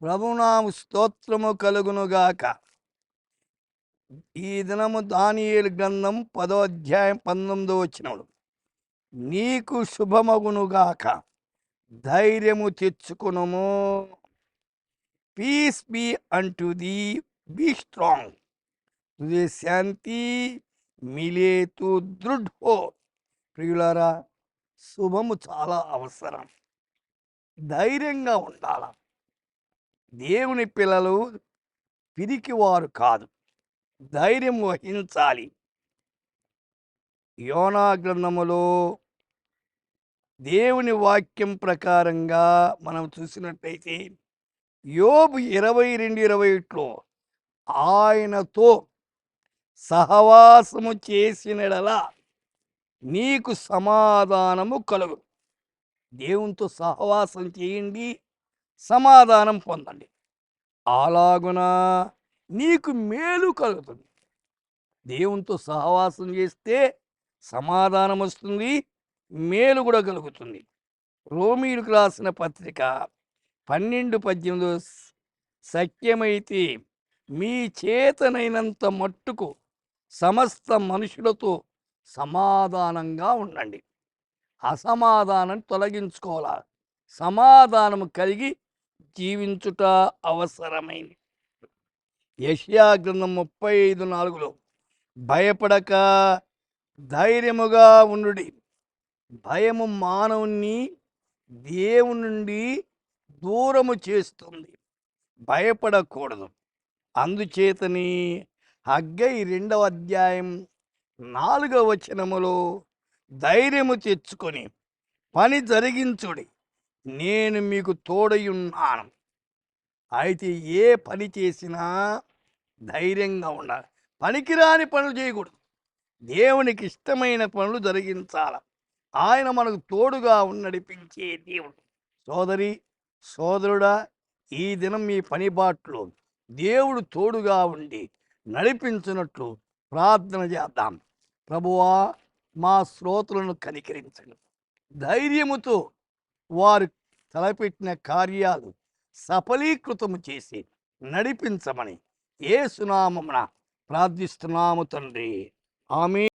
ప్రభునామ స్తోత్రము కలుగునుగాక. ఈ దినము దానియేలు గ్రంథం 10వ అధ్యాయం 19వ వచనములు. నీకు శుభమగునుగాక, ధైర్యము తెచ్చుకునుము. Piece be unto the, be strong. తుదే శాంతి మిలేతు దృఢ్ హో. ప్రియులారా, శుభము చాలా అవసరం. ధైర్యంగా ఉండాల. దేవుని పిల్లలు పిరికివారు కాదు, ధైర్యం వహించాలి. యోనా గ్రంథములో దేవుని వాక్యం ప్రకారంగా మనం చూసినట్లయితే యోబు 22:21లో ఆయనతో సహవాసము చేసినడలా నీకు సమాధానము కలుగు. దేవునితో సహవాసం చేయండి, సమాధానం పొందండి. అలాగున నీకు మేలు కలుగుతుంది. దేవునితో సహవాసం చేస్తే సమాధానం వస్తుంది, మేలు కూడా కలుగుతుంది. రోమీయులకు రాసిన పత్రిక 12:18 సత్యమైతే మీ చేతనైనంత మట్టుకు సమస్త మనుషులతో సమాధానంగా ఉండండి. అసమాధానం తొలగించుకోవాలి. సమాధానం కలిగి జీవించుట అవసరమైంది. యెషయా గ్రంథం 35:4లో భయపడక ధైర్యముగా ఉండుడి. భయము మానవుని దేవుని నుండి దూరము చేస్తుంది. భయపడకూడదు. అందుచేతని హగ్గై 2వ అధ్యాయం 4వ వచనములో ధైర్యము తెచ్చుకొని పని జరిగించుడి, నేను మీకు తోడయున్నాను. అయితే ఏ పని చేసినా ధైర్యంగా ఉండాలి. పనికిరాని పనులు చేయకూడదు. దేవునికి ఇష్టమైన పనులు జరిగించాల. ఆయన మనకు తోడుగా నడిపించే దేవుడు. సోదరి సోదరుడా, ఈ దినం మీ పని బాటలో దేవుడు తోడుగా ఉండి నడిపించినట్లు ప్రార్థన చేద్దాం. ప్రభువా, మా శ్రోతలను కనికరించండి. ధైర్యముతో వారు తలపెట్టిన కార్యాలు సఫలీకృతము చేసి నడిపించమని యేసు నామమున ప్రార్థిస్తున్నాము తండ్రి. ఆమేన్.